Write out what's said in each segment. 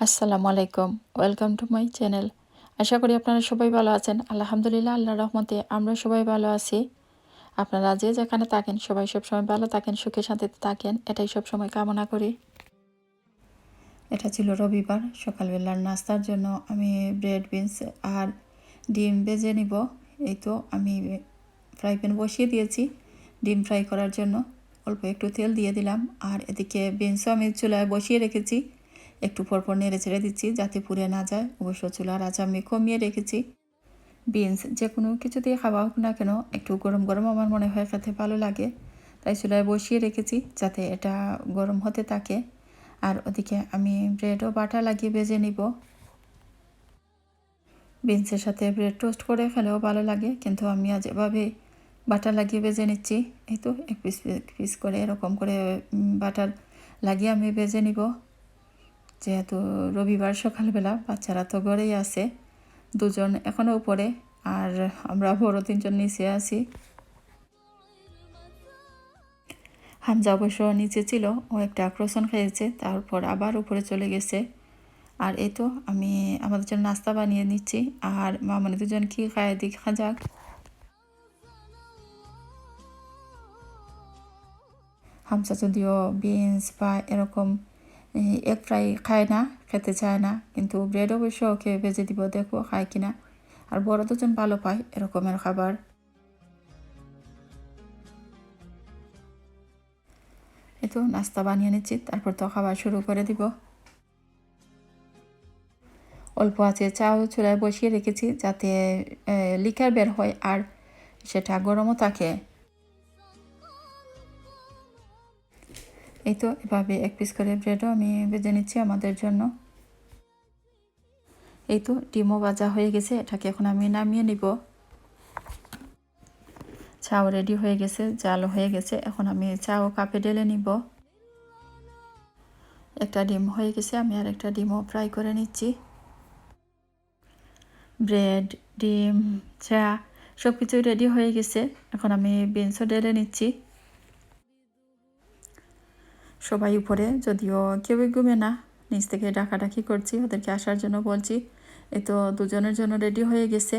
আসসালামু আলাইকুম, welcome to my channel. আশা করি আপনারা সবাই ভালো আছেন। আলহামদুলিল্লাহ, আল্লাহর রহমতে আমরা সবাই ভালো আছি। আপনারা যে যেখানে থাকেন সবাই সবসময় ভালো থাকেন, সুখে শান্তিতে থাকেন, এটাই সবসময় কামনা করি। এটা ছিল রবিবার, সকালবেলার নাস্তার জন্য আমি ব্রেড বিনস আর ডিম ভেজে নিব। এই তো আমি ফ্রাই প্যান বসিয়ে দিয়েছি ডিম ফ্রাই করার জন্য। অল্প একটু তেল দিয়ে দিলাম, আর এদিকে বিনসও আমি চুলায় বসিয়ে রেখেছি। একটু পরপর নেড়ে ছেড়ে দিচ্ছি যাতে পুড়ে না যায়। অবশ্য চুলার আঁচ আমি কমিয়ে রেখেছি। বিনস যে কোনো কিছু দিয়ে খাওয়া হোক না কেন, একটু গরম গরম আমার মনে হয় খেতে ভালো লাগে, তাই চুলায় বসিয়ে রেখেছি যাতে এটা গরম হতে থাকে। আর ওদিকে আমি ব্রেডও বাটা লাগিয়ে ভেজে নিব। বিনসের সাথে ব্রেড টোস্ট করে খেলেও ভালো লাগে, কিন্তু আমি আজ এভাবে বাটার লাগিয়ে ভেজে নিচ্ছি। এই তো এক পিস পিস করে এরকম করে বাটার লাগিয়ে আমি ভেজে নিব। যেহেতু রবিবার সকালবেলা, বাচ্চারা তো ঘরেই আছে, দুজন এখনও উপরে, আর আমরা বড় তিনজন নিচে আছি। হামজা অবশ্য নিচে ছিল, ও একটা ক্রোসন খেয়েছে, তারপর আবার উপরে চলে গেছে। আর এই তো আমি আমাদের জন্য নাস্তা বানিয়ে নিচ্ছি, আর মামনি দুজন কি খায় দেখা যাক। হামজা যদিও বিনস বা এরকম এগ ফ্রাই খায় না, খেতে চায় না, কিন্তু ব্রেড অবশ্য ওকে ভেজে দিব, দেখো খায় কিনা। আর বড় দুজন ভালো পায় এরকমের খাবার। এই তো নাস্তা বানিয়ে নিচ্ছি, তারপর তো খাবার শুরু করে দিব। অল্প আছে চাও চুলায় বসিয়ে রেখেছি যাতে লিকার বের হয় আর সেটা গরমও থাকে। এই তো এভাবে এক পিস করে ব্রেডও আমি ভেজে নিচ্ছি আমাদের জন্য। এই তো ডিমও ভাজা হয়ে গেছে, এটাকে এখন আমি নামিয়ে নিব। চাও রেডি হয়ে গেছে, জাল হয়ে গেছে, এখন আমি চাও কাপে ঢেলে নিব। একটা ডিম হয়ে গেছে, আমি আর একটা ডিমও ফ্রাই করে নিচ্ছি। ব্রেড, ডিম, চা সব কিছুই রেডি হয়ে গেছে, এখন আমি বিনসও ঢেলে নিচ্ছি। সবাই উপরে, যদিও কেউই ঘুমে না, নিচ থেকে ডাকাডাকি করছি, ওদেরকে আসার জন্য বলছি। এই তো দুজনের জন্য রেডি হয়ে গেছে।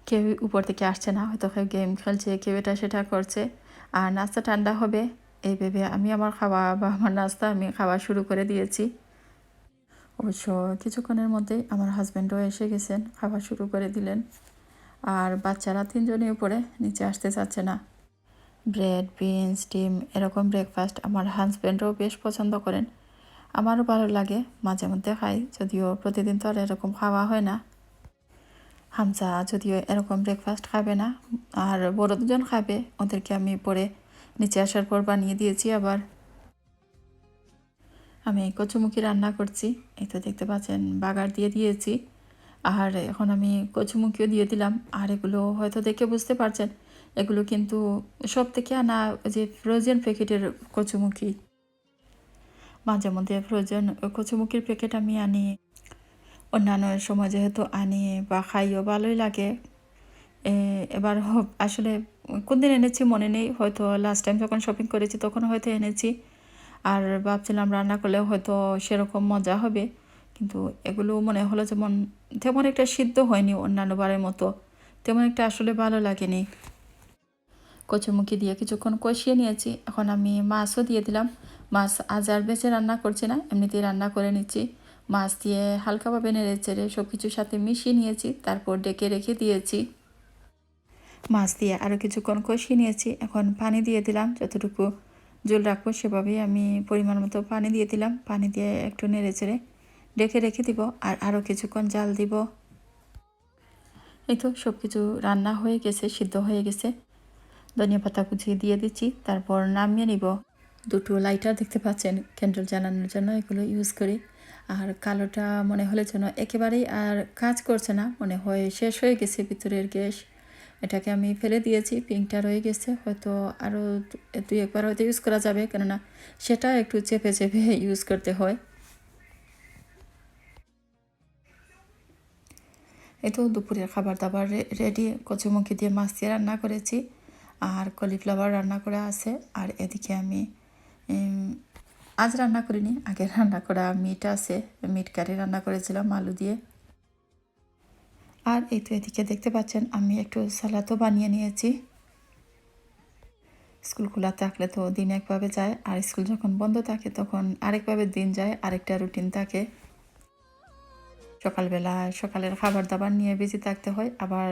কেউ উপর থেকে আসছে না, হয়তো কেউ গেম খেলছে, কেউ এটা সেটা করছে, আর নাস্তা ঠান্ডা হবে এই ভেবে আমি আমার খাওয়া বা আমার নাস্তা আমি খাওয়া শুরু করে দিয়েছি। অবশ্য কিছুক্ষণের মধ্যেই আমার হাজব্যান্ডও এসে গেছেন, খাওয়া শুরু করে দিলেন। আর বাচ্চারা তিনজনই উপরে, নিচে আসতে চাচ্ছে না। ব্রেড, বিনস, ডিম এরকম ব্রেকফাস্ট আমার হাজব্যান্ডও বেশ পছন্দ করেন, আমারও ভালো লাগে, মাঝে মধ্যে খাই, যদিও প্রতিদিন তো আর এরকম খাওয়া হয় না। হামজা যদিও এরকম ব্রেকফাস্ট খাবে না, আর বড় দুজন খাবে, ওদেরকে আমি পরে নিচে আসার পর বানিয়ে দিয়েছি। আবার আমি কচুমুখি রান্না করছি, এই তো দেখতে পাচ্ছেন বাগার দিয়ে দিয়েছি, আর এখন আমি কচুমুখিও দিয়ে দিলাম। আর এগুলো হয়তো দেখে বুঝতে পারছেন, এগুলো কিন্তু সব থেকে আনা যে ফ্রোজেন প্যাকেটের কচুমুখি। মাঝে মধ্যে ফ্রোজেন কচুমুখির প্যাকেট আমি আনি, অন্যান্য সময় যেহেতু আনি বা খাইও ভালোই লাগে। এবার আসলে কোন দিন এনেছি মনে নেই, হয়তো লাস্ট টাইম যখন শপিং করেছি তখন হয়তো এনেছি, আর ভাবছিলাম রান্না করলেও হয়তো সেরকম মজা হবে, কিন্তু এগুলো মনে হলো যেমন তেমন একটা সিদ্ধ হয়নি, অন্যান্য বারের মতো তেমন একটা আসলে ভালো লাগেনি। কচুমুখি দিয়ে কিছুক্ষণ কষিয়ে নিয়েছি, এখন আমি মাছও দিয়ে দিলাম। মাছ আজ আর বেছে রান্না করছি না, এমনিতেই রান্না করে নিচ্ছি। মাছ দিয়ে হালকাভাবে নেড়ে চেড়ে সব কিছুর সাথে মিশিয়ে নিয়েছি, তারপর ডেকে রেখে দিয়েছি। মাছ দিয়ে আরও কিছুক্ষণ কষিয়ে নিয়েছি, এখন পানি দিয়ে দিলাম, যতটুকু ঝোল রাখবো সেভাবেই আমি পরিমাণ মতো পানি দিয়ে দিলাম। পানি দিয়ে একটু নেড়ে চেড়ে ডেকে রেখে দিব, আর আরও কিছুক্ষণ জাল দিব। এই তো সব কিছু রান্না হয়ে গেছে, সিদ্ধ হয়ে গেছে। ধনিয়া পাতা কুচিয়ে দিয়ে দিচ্ছি, তারপর নামিয়ে নিব। দুটো লাইটার দেখতে পাচ্ছেন, ক্যান্ডেল জ্বালানোর জন্য এগুলো ইউজ করি। আর কালোটা মনে হলে যেন একেবারেই আর কাজ করছে না, মনে হয় শেষ হয়ে গেছে ভিতরের গ্যাস, এটাকে আমি ফেলে দিয়েছি। পিঙ্কটা রয়ে গেছে, হয়তো আরও দুই একবার হয়তো ইউজ করা যাবে, কেননা সেটা একটু চেপে চেপে ইউজ করতে হয়। এই তো দুপুরের খাবার দাবার রেডি, কচুমুখি দিয়ে মাছ দিয়ে রান্না করেছি, আর কলিফ্লাওয়ার রান্না করা আছে। আর এদিকে আমি আজ রান্না করিনি, আগে রান্না করা মিট আছে, মিট কারি রান্না করেছিলাম আলু দিয়ে। আর এই তো এদিকে দেখতে পাচ্ছেন আমি একটু সালাদও বানিয়ে নিয়েছি। স্কুল খোলা থাকলে তো দিন একভাবে যায়, আর স্কুল যখন বন্ধ থাকে তখন আরেকভাবে দিন যায়, আরেকটা রুটিন থাকে। সকালবেলা সকালের খাবার দাবার নিয়ে বেঁচে থাকতে হয়, আবার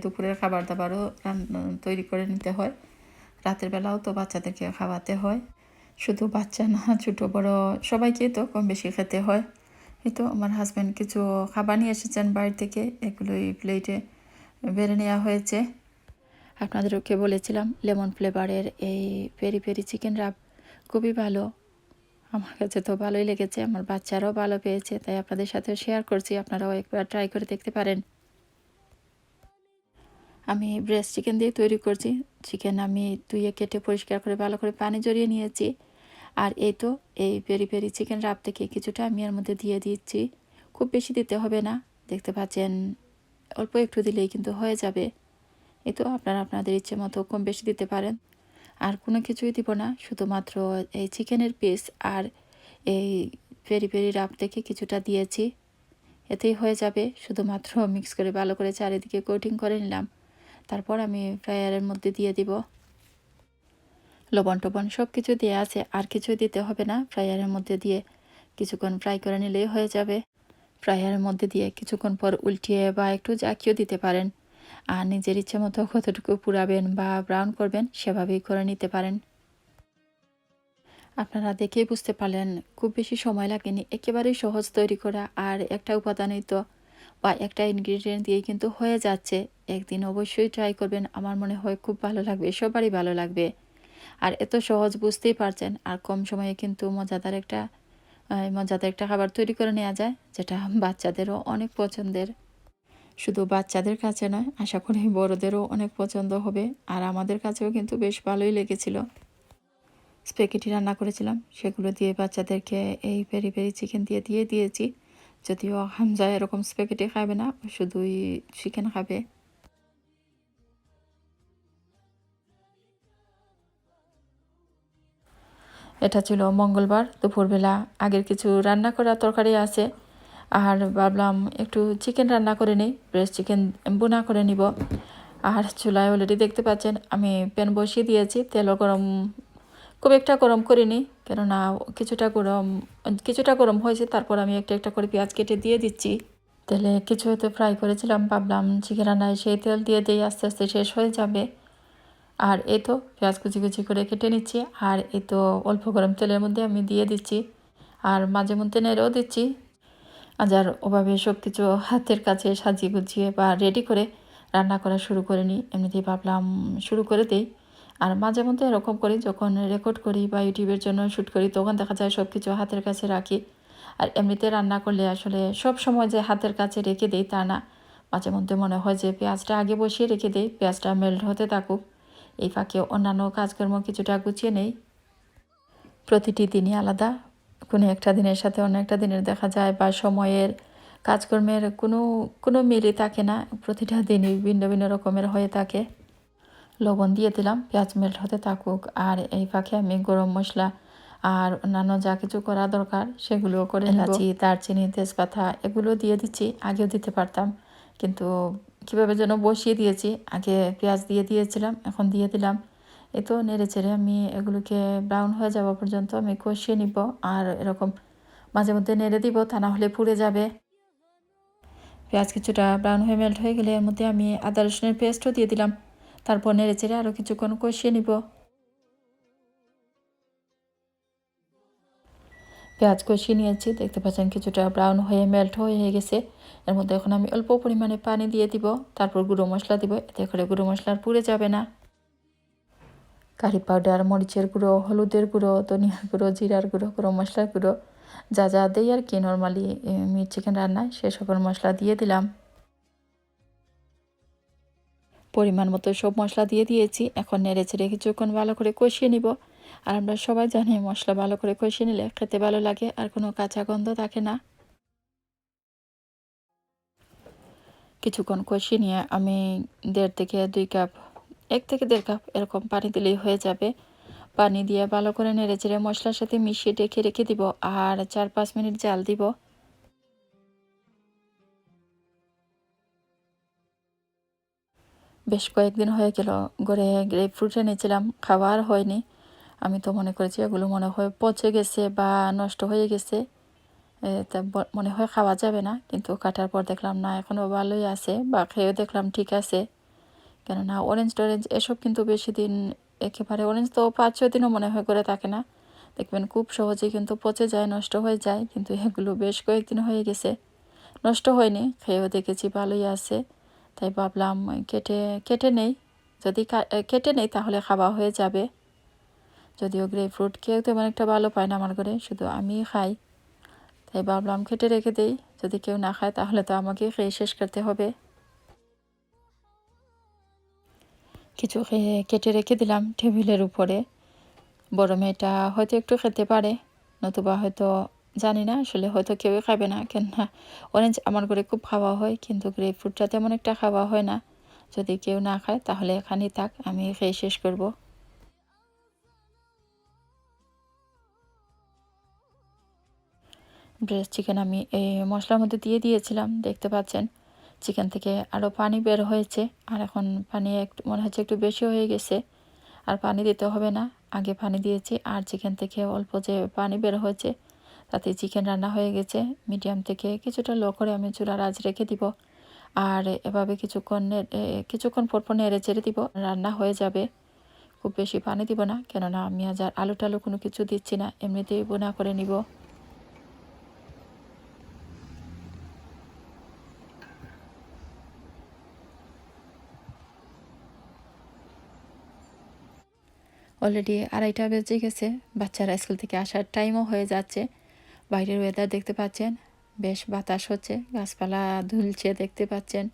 দুপুরের খাবার দাবারও তৈরি করে নিতে হয়। রাতের বেলাও তো বাচ্চাদেরকে খাওয়াতে হয়, শুধু বাচ্চা না ছোটো বড় সবাইকেই তো কম বেশি খেতে হয়। এই তো আমার হাজব্যান্ড কিছু খাবার নিয়ে এসেছেন বাইরে থেকে, এগুলোই প্লেটে বেড়ে নেওয়া হয়েছে। আপনাদেরকে বলেছিলাম লেমন ফ্লেভারের এই পেরি পেরি চিকেন রাব খুবই ভালো, আমার কাছে তো ভালোই লেগেছে, আমার বাচ্চারাও ভালো পেয়েছে, তাই আপনাদের সাথে শেয়ার করছি, আপনারাও একবার ট্রাই করে দেখতে পারেন। আমি ব্রেস্ট চিকেন দিয়ে তৈরি করছি। চিকেন আমি ধুয়ে কেটে পরিষ্কার করে ভালো করে পানি জড়িয়ে নিয়েছি। আর এই তো এই পেরি পেরি চিকেন রাব থেকে কিছুটা আমি এর মধ্যে দিয়ে দিচ্ছি, খুব বেশি দিতে হবে না, দেখতে পাচ্ছেন অল্প একটু দিলেই কিন্তু হয়ে যাবে। এই তো আপনারা আপনাদের ইচ্ছে মতো কম বেশি দিতে পারেন। আর কোনো কিছুই দিব না, শুধুমাত্র এই চিকেনের পিস আর এই পেরি পেরি রাব থেকে কিছুটা দিয়েছি, এতেই হয়ে যাবে। শুধুমাত্র মিক্স করে ভালো করে চারিদিকে কোটিং করে নিলাম, তারপর আমি ফ্রায়ারের মধ্যে দিয়ে দিব। লবণ টবণ সব কিছু দেওয়া আছে, আর কিছু দিতে হবে না, ফ্রায়ারের মধ্যে দিয়ে কিছুক্ষণ ফ্রাই করে নিলেই হয়ে যাবে। ফ্রায়ারের মধ্যে দিয়ে কিছুক্ষণ পর উল্টিয়ে বা একটু জাকিয়েও দিতে পারেন, আর নিজের ইচ্ছে মতো কতটুকু পুরাবেন বা ব্রাউন করবেন সেভাবেই করে নিতে পারেন। আপনারা দেখেই বুঝতে পারলেন খুব বেশি সময় লাগেনি, একেবারেই সহজ তৈরি করা, আর একটা উপাদানই তো বা একটা ইনগ্রিডিয়েন্ট দিয়েই কিন্তু হয়ে যাচ্ছে। একদিন অবশ্যই ট্রাই করবেন, আমার মনে হয় খুব ভালো লাগবে, সবারই ভালো লাগবে। আর এত সহজ বুঝতেই পারছেন, আর কম সময়ে কিন্তু মজাদার একটা খাবার তৈরি করে নেওয়া যায়, যেটা বাচ্চাদেরও অনেক পছন্দের। শুধু বাচ্চাদের কাছে নয়, আশা করি বড়দেরও অনেক পছন্দ হবে, আর আমাদের কাছেও কিন্তু বেশ ভালোই লেগেছিল। স্প্যাগেটি রান্না করেছিলাম, সেগুলো দিয়ে বাচ্চাদেরকে এই পেরি পেরি চিকেন দিয়ে দিয়েছি। যদিও হামজা এরকম স্প্যাগেটি খাবে না, শুধুই চিকেন খাবে। এটা ছিল মঙ্গলবার দুপুরবেলা, আগের কিছু রান্না করা তরকারি আছে, আর ভাবলাম একটু চিকেন রান্না করে নিই, ব্রেস্ট চিকেন বোনা করে নিব। আর চুলায় অলরেডি দেখতে পাচ্ছেন আমি প্যান বসিয়ে দিয়েছি, তেলও গরম, খুব একটা গরম করিনি, কেননা কিছুটা গরম হয়েছে, তারপর আমি একটা একটা করে পেঁয়াজ কেটে দিয়ে দিচ্ছি। তেলে কিছু হয়তো ফ্রাই করেছিলাম, ভাবলাম চিকেন রান্নায় সেই তেল দিয়ে দিই, আস্তে আস্তে শেষ হয়ে যাবে। আর এই তো পেঁয়াজ কুচি কুচি করে কেটে নিচ্ছি, আর এই তো অল্প গরম তেলের মধ্যে আমি দিয়ে দিচ্ছি, আর মাঝে মধ্যে নেড়েও দিচ্ছি। আজ আর ওভাবে সব কিছু হাতের কাছে সাজিয়ে গুছিয়ে বা রেডি করে রান্না করা শুরু করে নিই, এমনিতেই ভাবলাম শুরু করে দিই। আর মাঝে মধ্যে এরকম করি, যখন রেকর্ড করি বা ইউটিউবের জন্য শ্যুট করি, তখন দেখা যায় সব কিছু হাতের কাছে রাখি। আর এমনিতে রান্না করলে আসলে সব সময় যে হাতের কাছে রেখে দিই তা না, মাঝে মধ্যে মনে হয় যে পেঁয়াজটা আগে বসিয়ে রেখে দিই, পেঁয়াজটা মেল্ট হতে থাকুক, এই ফাঁকে অন্যান্য কাজকর্ম কিছুটা গুছিয়ে নেই। প্রতিটি দিনই আলাদা, কোনো একটা দিনের সাথে অন্য একটা দিনের দেখা যায় বা সময়ের কাজকর্মের কোনো মিলই থাকে না, প্রতিটা দিনই ভিন্ন ভিন্ন রকমের হয়ে থাকে। লবণ দিয়ে দিলাম, পেঁয়াজ মেল্ট হতে থাকুক, আর এই ফাঁকে আমি গরম মশলা আর অন্যান্য যা কিছু করা দরকার সেগুলো করে এলাচি, দারচিনি, তেজপাতা এগুলো দিয়ে দিচ্ছি, আগেও দিতে পারতাম, কিন্তু কীভাবে যেন বসিয়ে দিয়েছি, আগে পেঁয়াজ দিয়ে দিয়েছিলাম, এখন দিয়ে দিলাম। এই তো নেড়ে চেড়ে আমি এগুলোকে ব্রাউন হয়ে যাওয়া পর্যন্ত আমি কষিয়ে নিব, আর এরকম মাঝে মধ্যে নেড়ে দিব, তা না হলে পুড়ে যাবে। পেঁয়াজ কিছুটা ব্রাউন হয়ে মেল্ট হয়ে গেলে এর মধ্যে আমি আদা রসুনের পেস্টও দিয়ে দিলাম, তারপর নেড়ে চেড়ে আরও কিছুক্ষণ কষিয়ে নিব। পেঁয়াজ কষিয়ে নিয়েছি, দেখতে পাচ্ছেন কিছুটা ব্রাউন হয়ে মেল্ট হয়ে গেছে। এর মধ্যে এখন আমি অল্প পরিমাণে পানি দিয়ে দিব, তারপর গুঁড়ো মশলা দিব, এতে করে গুঁড়ো মশলার পুড়ে যাবে না। কারি পাউডার, মরিচের গুঁড়ো, হলুদের গুঁড়ো, ধনিয়ার গুঁড়ো, জিরার গুঁড়ো, গরম মশলার গুঁড়ো, যা যা দেই আর কি নর্মালি মিট চিকেন রান্নায় সে সকল মশলা দিয়ে দিলাম। পরিমাণ মতো সব মশলা দিয়ে দিয়েছি, এখন নেড়ে চেড়ে কিছুক্ষণ ভালো করে কষিয়ে নিব। আর আমরা সবাই জানি মশলা ভালো করে কষিয়ে নিলে খেতে ভালো লাগে, আর কোনো কাঁচা গন্ধ থাকে না। কিছুক্ষণ কষিয়ে নিয়ে আমি 1.5 থেকে 2 কাপ, 1 থেকে 1.5 কাপ এরকম পানি দিলেই হয়ে যাবে। পানি দিয়ে ভালো করে নেড়েচেড়ে মশলার সাথে মিশিয়ে ঢেকে রেখে দিব আর 4-5 মিনিট জাল দিব। বেশ কয়েকদিন হয়ে গেল ঘরে গ্রেপ ফ্রুট এনেছিলাম, খাওয়া আর হয়নি। আমি তো মনে করেছি এগুলো মনে হয় পচে গেছে বা নষ্ট হয়ে গেছে, তা মনে হয় খাওয়া যাবে না, কিন্তু কাটার পর দেখলাম না, এখনও ভালোই আছে, বা খেয়েও দেখলাম ঠিক আছে। কেননা অরেঞ্জ টরেঞ্জ এসব কিন্তু বেশি দিন, একেবারে অরেঞ্জ তো 5-6 দিনও মনে হয় করে থাকে না, দেখবেন খুব সহজেই কিন্তু পচে যায়, নষ্ট হয়ে যায়, কিন্তু এগুলো বেশ কয়েকদিন হয়ে গেছে, নষ্ট হয়নি, খেয়েও দেখেছি ভালোই আছে। তাই ভাবলাম কেটে কেটে নেই, যদি কেটে নেই তাহলে খাওয়া হয়ে যাবে। যদিও গ্রেপ ফ্রুট কেউ তেমন একটা ভালো পায় না আমার ঘরে, শুধু আমিই খাই, তাই ভাবলাম কেটে রেখে দেই, যদি কেউ না খায় তাহলে তো আমাকে খেয়ে শেষ করতে হবে। কিছু খেয়ে কেটে রেখে দিলাম টেবিলের উপরে। বড় মেয়েটা হয়তো একটু খেতে পারে, নতুবা হয়তো জানি না, আসলে হয়তো কেউই খাবে না, কেননা অরেঞ্জ আমার ঘরে খুব খাওয়া হয়, কিন্তু গ্রেপ ফ্রুটটা তেমন একটা খাওয়া হয় না। যদি কেউ না খায় তাহলে এখানেই থাক, আমি খেয়ে শেষ করব। ব্রেস্ট চিকেন আমি এই মশলার মধ্যে দিয়ে দিয়েছিলাম, দেখতে পাচ্ছেন চিকেন থেকে আরও পানি বের হয়েছে, আর এখন পানি একটু মনে হচ্ছে একটু বেশি হয়ে গেছে, আর পানি দিতে হবে না, আগে পানি দিয়েছি, আর চিকেন থেকে অল্প যে পানি বের হয়েছে তাতে চিকেন রান্না হয়ে গেছে। মিডিয়াম থেকে কিছুটা লো করে আমি চুলার আঁচ রেখে দিব, আর এভাবে কিছুক্ষণ পরপর নেড়ে চেড়ে দিব, রান্না হয়ে যাবে। খুব বেশি পানি দিব না, কেননা আমি আজ আর আলু টালু কোনো কিছু দিচ্ছি না, এমনিতেই বোনা করে নিব। অলরেডি 2:30 বেজে গেছে, বাচ্চারা স্কুল থেকে আসার টাইমও হয়ে যাচ্ছে। বাইরের ওয়েদার দেখতে পাচ্ছেন, বেশ বাতাস হচ্ছে, গাছপালা দুলছে দেখতে পাচ্ছেন,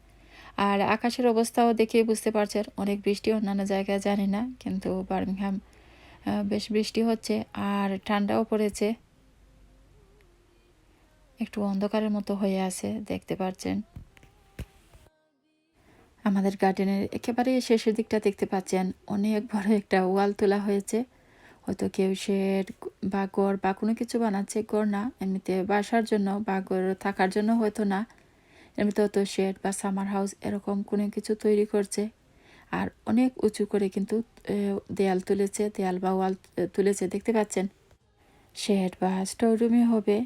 আর আকাশের অবস্থাও দেখে বুঝতে পারছেন অনেক বৃষ্টি, অন্যান্য জায়গায় জানি না, কিন্তু বার্মিংহাম বেশ বৃষ্টি হচ্ছে, আর ঠান্ডাও পড়েছে, একটু অন্ধকারের মতো হয়ে আছে দেখতে পাচ্ছেন। আমাদের গার্ডেনের একেবারে শেষের দিকটা দেখতে পাচ্ছেন অনেক বড় একটা ওয়াল তোলা হয়েছে, হয়তো কেউ শেড বা ঘর বা কোনো কিছু বানাচ্ছে, ঘর না, এমনিতে বাসার জন্য বা ঘর থাকার জন্য হয়তো না, এমনিতে হয়তো শেড বা সামার হাউস এরকম কোনো কিছু তৈরি করছে। আর অনেক উঁচু করে কিন্তু দেয়াল তুলেছে, দেয়াল বা ওয়াল তুলেছে দেখতে পাচ্ছেন, শেড বা স্টোর রুমে হবে।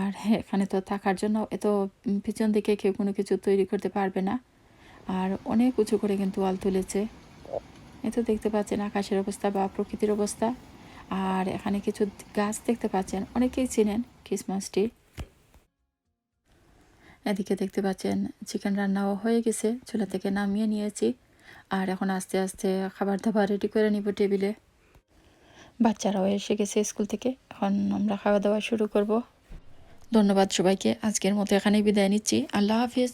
আর এখানে তো থাকার জন্য এত পিছন দিকে কেউ কোনো কিছু তৈরি করতে পারবে না, আর অনেক উঁচু করে কিন্তু ওয়াল তুলেছে। এ তো দেখতে পাচ্ছেন আকাশের অবস্থা বা প্রকৃতির অবস্থা, আর এখানে কিছু গাছ দেখতে পাচ্ছেন, অনেকেই চিনেন ক্রিসমাস ট্রি। এদিকে দেখতে পাচ্ছেন চিকেন রান্নাও হয়ে গেছে, চুলা থেকে নামিয়ে নিয়েছি, আর এখন আস্তে আস্তে খাবার দাবার রেডি করে নিব টেবিলে। বাচ্চারাও এসে গেছে স্কুল থেকে, এখন আমরা খাওয়া দাওয়া শুরু করব। ধন্যবাদ সবাইকে, আজকের মতো এখানেই বিদায় নিচ্ছি, আল্লাহ হাফিজ।